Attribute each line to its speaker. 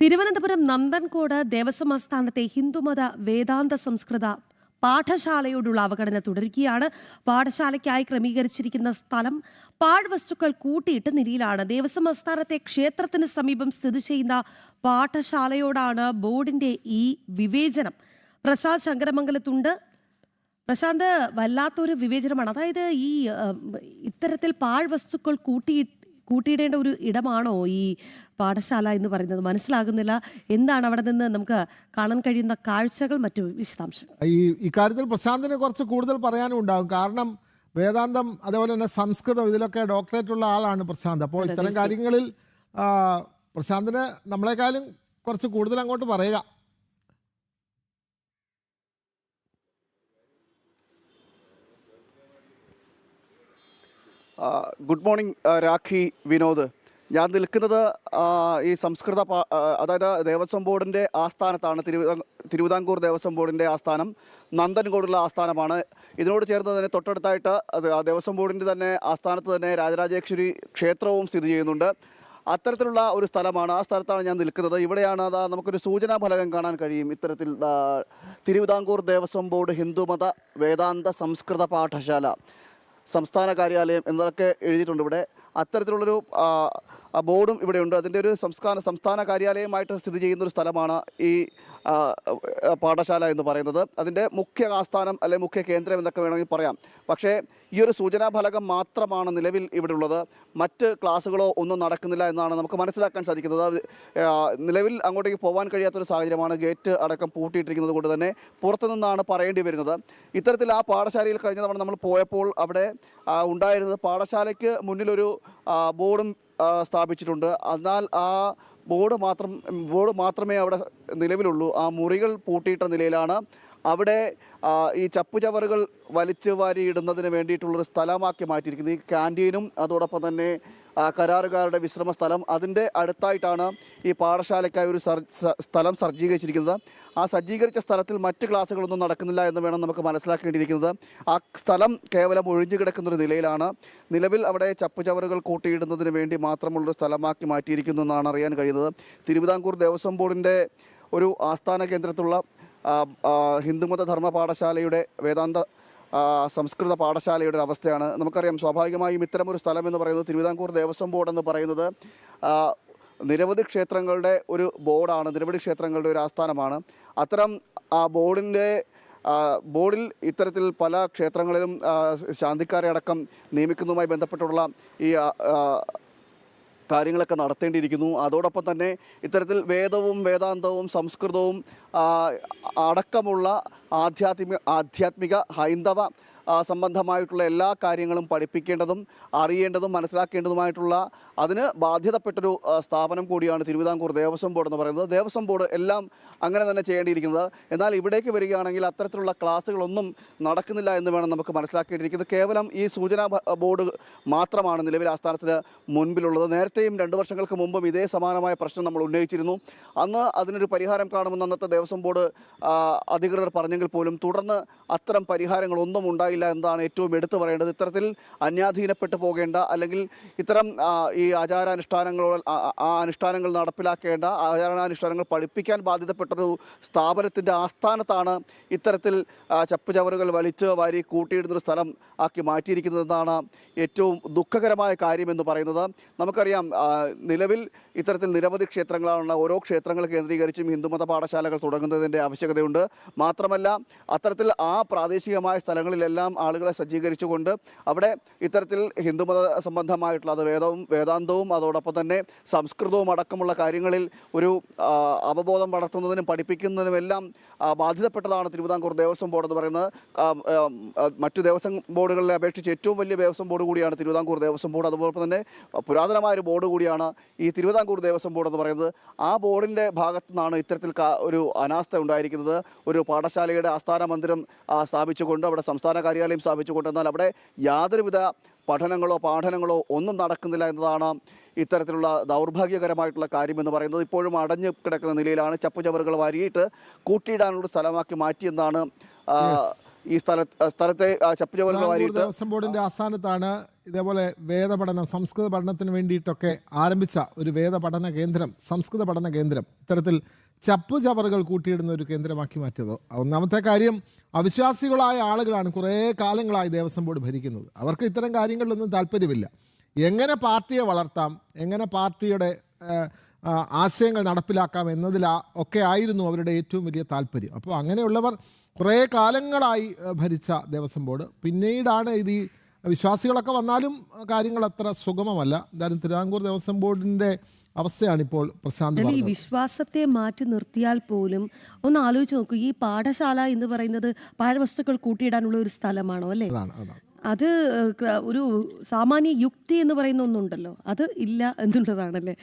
Speaker 1: തിരുവനന്തപുരം നന്ദൻകോട് ദേവസ്വം ആസ്ഥാനത്തെ ഹിന്ദുമത വേദാന്ത സംസ്കൃത പാഠശാലയോടുള്ള അവഗണന തുടരുകയാണ്. പാഠശാലയ്ക്കായി ക്രമീകരിച്ചിരിക്കുന്ന സ്ഥലം പാഴ്വസ്തുക്കൾ കൂട്ടിയിട്ട നിലയിലാണ്. ദേവസ്വം ആസ്ഥാനത്തെ ക്ഷേത്രത്തിന് സമീപം സ്ഥിതി ചെയ്യുന്ന പാഠശാലയോടാണ് ബോർഡിന്റെ ഈ വിവേചനം. പ്രശാന്ത് ശങ്കരമംഗലത്തുണ്ട്. പ്രശാന്ത്, വല്ലാത്തൊരു വിവേചനമാണ്. അതായത് ഈ ഇത്തരത്തിൽ പാഴ്വസ്തുക്കൾ കൂട്ടിയിടേണ്ട ഒരു ഇടമാണോ ഈ പാഠശാല എന്ന് പറയുന്നത്? മനസ്സിലാകുന്നില്ല. എന്താണ് അവിടെ നിന്ന് നമുക്ക് കാണാൻ കഴിയുന്ന കാഴ്ചകൾ, മറ്റു വിശദാംശങ്ങൾ?
Speaker 2: ഇക്കാര്യത്തിൽ പ്രശാന്തിന് കുറച്ച് കൂടുതൽ പറയാനും ഉണ്ടാകും. കാരണം വേദാന്തം, അതേപോലെ തന്നെ സംസ്കൃതം, ഇതിലൊക്കെ ഡോക്ടറേറ്റ് ഉള്ള ആളാണ് പ്രശാന്ത്. അപ്പോൾ ഇത്തരം കാര്യങ്ങളിൽ പ്രശാന്തിന് നമ്മളെക്കാളും കുറച്ച് കൂടുതൽ അങ്ങോട്ട് പറയുക.
Speaker 3: Good morning Rakhi, Vinod. ഞാൻ നിൽക്കുന്നത് ഈ സംസ്കൃത അതായത് ദേവസ്വം ബോർഡിൻ്റെ ആസ്ഥാനത്താണ്. തിരുവിതാംകൂർ ദേവസ്വം ബോർഡിൻ്റെ ആസ്ഥാനം നന്ദൻകോടുള്ള ആസ്ഥാനമാണ്. ഇതിനോട് ചേർന്ന് തന്നെ തൊട്ടടുത്തായിട്ട് ദേവസ്വം ബോർഡിൻ്റെ തന്നെ ആസ്ഥാനത്ത് തന്നെ രാജരാജേശ്വരി ക്ഷേത്രവും സ്ഥിതി ചെയ്യുന്നുണ്ട്. അത്തരത്തിലുള്ള ഒരു സ്ഥലമാണ്. ആ സ്ഥലത്താണ് ഞാൻ നിൽക്കുന്നത്. ഇവിടെയാണ് നമുക്കൊരു സൂചനാ ഫലകം കാണാൻ കഴിയും. ഇത്തരത്തിൽ തിരുവിതാംകൂർ ദേവസ്വം ബോർഡ് ഹിന്ദുമത വേദാന്ത സംസ്കൃത പാഠശാല സംസ്ഥാന കാര്യാലയം എന്നതൊക്കെ എഴുതിയിട്ടുണ്ട് ഇവിടെ. അത്തരത്തിലുള്ളൊരു ബോർഡും ഇവിടെയുണ്ട്. അതിൻ്റെ ഒരു സംസ്ഥാന കാര്യാലയമായിട്ട് സ്ഥിതി ചെയ്യുന്നൊരു സ്ഥലമാണ് ഈ പാഠശാല എന്ന് പറയുന്നത്. അതിൻ്റെ മുഖ്യ ആസ്ഥാനം അല്ലെങ്കിൽ മുഖ്യ കേന്ദ്രം എന്നൊക്കെ വേണമെങ്കിൽ പറയാം. പക്ഷേ ഈ ഒരു സൂചനാ ഫലകം മാത്രമാണ് നിലവിൽ ഇവിടെ ഉള്ളത്. മറ്റ് ക്ലാസ്സുകളോ ഒന്നും നടക്കുന്നില്ല എന്നാണ് നമുക്ക് മനസ്സിലാക്കാൻ സാധിക്കുന്നത്. നിലവിൽ അങ്ങോട്ടേക്ക് പോകാൻ കഴിയാത്തൊരു സാഹചര്യമാണ്. ഗേറ്റ് അടക്കം പൂട്ടിയിട്ടിരിക്കുന്നത് കൊണ്ട് തന്നെ പുറത്തുനിന്നാണ് പറയേണ്ടി വരുന്നത്. ഇത്തരത്തിൽ ആ പാഠശാലയിൽ കഴിഞ്ഞ തവണ നമ്മൾ പോയപ്പോൾ അവിടെ ഉണ്ടായിരുന്നത് പാഠശാലയ്ക്ക് മുന്നിലൊരു ബോർഡും സ്ഥാപിച്ചിട്ടുണ്ട്. എന്നാൽ ആ ബോർഡ് മാത്രമേ അവിടെ നിലവിലുള്ളൂ. ആ മുറികൾ പൂട്ടിയിട്ട നിലയിലാണ്. അവിടെ ഈ ചപ്പുചവറുകൾ വലിച്ചു വാരി ഇടുന്നതിന് വേണ്ടിയിട്ടുള്ളൊരു സ്ഥലമാക്കി മാറ്റിയിരിക്കുന്നത്. ഈ ക്യാൻറ്റീനും അതോടൊപ്പം തന്നെ കരാറുകാരുടെ വിശ്രമ സ്ഥലം, അതിൻ്റെ അടുത്തായിട്ടാണ് ഈ പാഠശാലയ്ക്കായി ഒരു സ്ഥലം സജ്ജീകരിച്ചിരിക്കുന്നത്. ആ സജ്ജീകരിച്ച സ്ഥലത്തിൽ മറ്റ് ക്ലാസ്സുകളൊന്നും നടക്കുന്നില്ല എന്ന് വേണം നമുക്ക് മനസ്സിലാക്കേണ്ടിയിരിക്കുന്നത്. ആ സ്ഥലം കേവലം ഒഴിഞ്ഞു കിടക്കുന്നൊരു നിലയിലാണ്. നിലവിൽ അവിടെ ചപ്പുചവറുകൾ കൂട്ടിയിടുന്നതിന് വേണ്ടി മാത്രമുള്ളൊരു സ്ഥലമാക്കി മാറ്റിയിരിക്കുന്നു എന്നാണ് അറിയാൻ കഴിയുന്നത്. തിരുവിതാംകൂർ ദേവസ്വം ബോർഡിൻ്റെ ഒരു ആസ്ഥാന കേന്ദ്രത്തിലുള്ള ഹിന്ദുമത ധർമ്മ പാഠശാലയുടെ വേദാന്ത സംസ്കൃത പാഠശാലയുടെ അവസ്ഥയാണ് നമുക്കറിയാം. സ്വാഭാവികമായും ഇത്തരമൊരു സ്ഥലം എന്ന് പറയുന്നത് തിരുവിതാംകൂർ ദേവസ്വം ബോർഡ് എന്ന് പറയുന്നത് നിരവധി ക്ഷേത്രങ്ങളുടെ ഒരു ബോർഡാണ്, നിരവധി ക്ഷേത്രങ്ങളുടെ ഒരു ആസ്ഥാനമാണ്. അത്തരം ബോർഡിൽ ഇത്തരത്തിൽ പല ക്ഷേത്രങ്ങളിലും ശാന്തിക്കാരെ അടക്കം നിയമിക്കുന്നതുമായി ബന്ധപ്പെട്ടുള്ള ഈ കാര്യങ്ങളൊക്കെ നടത്തേണ്ടിയിരിക്കുന്നു. അതോടൊപ്പം തന്നെ ഇത്തരത്തിൽ വേദവും വേദാന്തവും സംസ്കൃതവും അടക്കമുള്ള ആധ്യാത്മിക ഹൈന്ദവ സംബന്ധമായിട്ടുള്ള എല്ലാ കാര്യങ്ങളും പഠിപ്പിക്കേണ്ടതും അറിയേണ്ടതും മനസ്സിലാക്കേണ്ടതുമായിട്ടുള്ള അതിന് ബാധ്യതപ്പെട്ടൊരു സ്ഥാപനം കൂടിയാണ് തിരുവിതാംകൂർ ദേവസ്വം ബോർഡ് എന്ന് പറയുന്നത്. ദേവസ്വം ബോർഡ് എല്ലാം അങ്ങനെ തന്നെ ചെയ്യേണ്ടിയിരിക്കുന്നത്. എന്നാൽ ഇവിടേക്ക് വരികയാണെങ്കിൽ അത്തരത്തിലുള്ള ക്ലാസ്സുകളൊന്നും നടക്കുന്നില്ല എന്ന് വേണം നമുക്ക് മനസ്സിലാക്കേണ്ടിയിരിക്കുന്നത്. കേവലം ഈ സൂചനാ ബോർഡ് മാത്രമാണ് നിലവിൽ ആസ്ഥാനത്തിന് മുൻപിലുള്ളത്. നേരത്തെയും 2 വർഷങ്ങൾക്ക് മുമ്പും ഇതേ സമാനമായ പ്രശ്നം നമ്മൾ ഉന്നയിച്ചിരുന്നു. അന്ന് അതിനൊരു പരിഹാരം കാണുമെന്ന് അന്നത്തെ ദേവസ്വം ബോർഡ് അധികൃതർ പറഞ്ഞെങ്കിൽ പോലും തുടർന്ന് അത്തരം പരിഹാരങ്ങളൊന്നും ഉണ്ടായില്ല എന്നതാണ് ഏറ്റവും എടുത്തു പറയേണ്ടത്. ഇത്തരത്തിൽ അന്യാധീനപ്പെട്ടു പോകേണ്ട അല്ലെങ്കിൽ ഇത്തരം ഈ അനുഷ്ഠാനങ്ങൾ നടപ്പിലാക്കേണ്ട ആചാരാനുഷ്ഠാനങ്ങൾ പഠിപ്പിക്കാൻ ബാധ്യതപ്പെട്ടൊരു സ്ഥാപനത്തിൻ്റെ ആസ്ഥാനത്താണ് ഇത്തരത്തിൽ ചപ്പുചവറുകൾ വലിച്ച് വാരി കൂട്ടിയിടുന്നൊരു സ്ഥലം ആക്കി മാറ്റിയിരിക്കുന്നതെന്നാണ് ഏറ്റവും ദുഃഖകരമായ കാര്യമെന്ന് പറയുന്നത്. നമുക്കറിയാം നിലവിൽ ഇത്തരത്തിൽ നിരവധി ക്ഷേത്രങ്ങളാണ്. ഓരോ ക്ഷേത്രങ്ങൾ കേന്ദ്രീകരിച്ചും ഹിന്ദുമത പാഠശാലകൾ തുടങ്ങുന്നതിൻ്റെ ആവശ്യകതയുണ്ട്. മാത്രമല്ല അത്തരത്തിൽ ആ പ്രാദേശികമായ സ്ഥലങ്ങളിലെല്ലാം ആളുകളെ സജ്ജീകരിച്ചുകൊണ്ട് അവിടെ ഇത്തരത്തിൽ ഹിന്ദുമത സംബന്ധമായിട്ടുള്ള വേദാന്തവും അതോടൊപ്പം തന്നെ സംസ്കൃതവും അടക്കമുള്ള കാര്യങ്ങളിൽ ഒരു അവബോധം വളർത്തുന്നതിനും പഠിപ്പിക്കുന്നതിനുമെല്ലാം ബാധ്യതപ്പെട്ടതാണ് തിരുവിതാംകൂർ ദേവസ്വം ബോർഡ് എന്ന് പറയുന്നത്. മറ്റു ദേവസ്വം ബോർഡുകളെ അപേക്ഷിച്ച് ഏറ്റവും വലിയ ദേവസ്വം ബോർഡ് കൂടിയാണ് തിരുവിതാംകൂർ ദേവസ്വം ബോർഡ്. അതുപോലെ തന്നെ പുരാതനമായൊരു ബോർഡ് കൂടിയാണ് ഈ തിരുവിതാംകൂർ ദേവസ്വം ബോർഡ് എന്ന് പറയുന്നത്. ആ ബോർഡിൻ്റെ ഭാഗത്തു നിന്നാണ് ഇത്തരത്തിൽ ഒരു അനാസ്ഥ ഉണ്ടായിരിക്കുന്നത്. ഒരു പാഠശാലയുടെ ആസ്ഥാന മന്ദിരം സ്ഥാപിച്ചുകൊണ്ട് അവിടെ സംസ്ഥാന കാര്യാലയം സ്ഥാപിച്ചുകൊണ്ട്, എന്നാൽ അവിടെ യാതൊരുവിധ പാഠനങ്ങളോ ഒന്നും നടക്കുന്നില്ല എന്നതാണ് ഇത്തരത്തിലുള്ള ദൗർഭാഗ്യകരമായിട്ടുള്ള കാര്യമെന്ന് പറയുന്നത്. ഇപ്പോഴും അടഞ്ഞു കിടക്കുന്ന നിലയിലാണ്. ചപ്പുചവറുകൾ വാരിയിട്ട് കൂട്ടിയിടാനുള്ള സ്ഥലമാക്കി മാറ്റിയെന്നാണ് ഈ സ്ഥലത്തെ ചപ്പുചവറുകൾ
Speaker 2: തിരുവിതാംകൂർ
Speaker 3: വാരിയിട്ട്
Speaker 2: ദേവസ്വം ബോർഡിന്റെ ആസ്ഥാനത്താണ് ഇതേപോലെ വേദപഠനം സംസ്കൃത പഠനത്തിന് വേണ്ടിയിട്ടൊക്കെ ആരംഭിച്ച ഒരു വേദപഠന കേന്ദ്രം, സംസ്കൃത പഠന കേന്ദ്രം ഇത്തരത്തിൽ ചപ്പുചവറുകൾ കൂട്ടിയിടുന്ന ഒരു കേന്ദ്രമാക്കി മാറ്റിയത്. ഒന്നാമത്തെ കാര്യം, അവിശ്വാസികളായ ആളുകളാണ് കുറേ കാലങ്ങളായി ദേവസ്വം ബോർഡ് ഭരിക്കുന്നത്. അവർക്ക് ഇത്തരം കാര്യങ്ങളിലൊന്നും താല്പര്യമില്ല. എങ്ങനെ പാർട്ടിയെ വളർത്താം, എങ്ങനെ പാർട്ടിയുടെ ആശയങ്ങൾ നടപ്പിലാക്കാം ഒക്കെ ആയിരുന്നു അവരുടെ ഏറ്റവും വലിയ താല്പര്യം. അപ്പോൾ അങ്ങനെയുള്ളവർ കുറേ കാലങ്ങളായി ഭരിച്ച ദേവസ്വം ബോർഡ് പിന്നീടാണ് ഇത് ഈ വിശ്വാസികളൊക്കെ വന്നാലും കാര്യങ്ങൾ അത്ര സുഗമമല്ല. എന്തായാലും തിരുവിതാംകൂർ ദേവസ്വം ബോർഡിൻ്റെ അവസ്ഥയാണ് ഇപ്പോൾ പ്രശാന്ത്
Speaker 1: ഈ
Speaker 2: പറഞ്ഞത്.
Speaker 1: വിശ്വാസത്തെ മാറ്റി നിർത്തിയാൽ പോലും ഒന്ന് ആലോചിച്ച് നോക്കൂ, ഈ പാഠശാല എന്ന് പറയുന്നത് പാഴ്വസ്തുക്കൾ കൂട്ടിയിടാനുള്ള ഒരു സ്ഥലമാണോ അല്ലേ?
Speaker 2: അതാണ്
Speaker 1: അത് ഒരു സാമാന്യ യുക്തി എന്ന് പറയുന്ന ഒന്നുണ്ടല്ലോ, അത് ഇല്ല എന്നുള്ളതാണല്ലേ.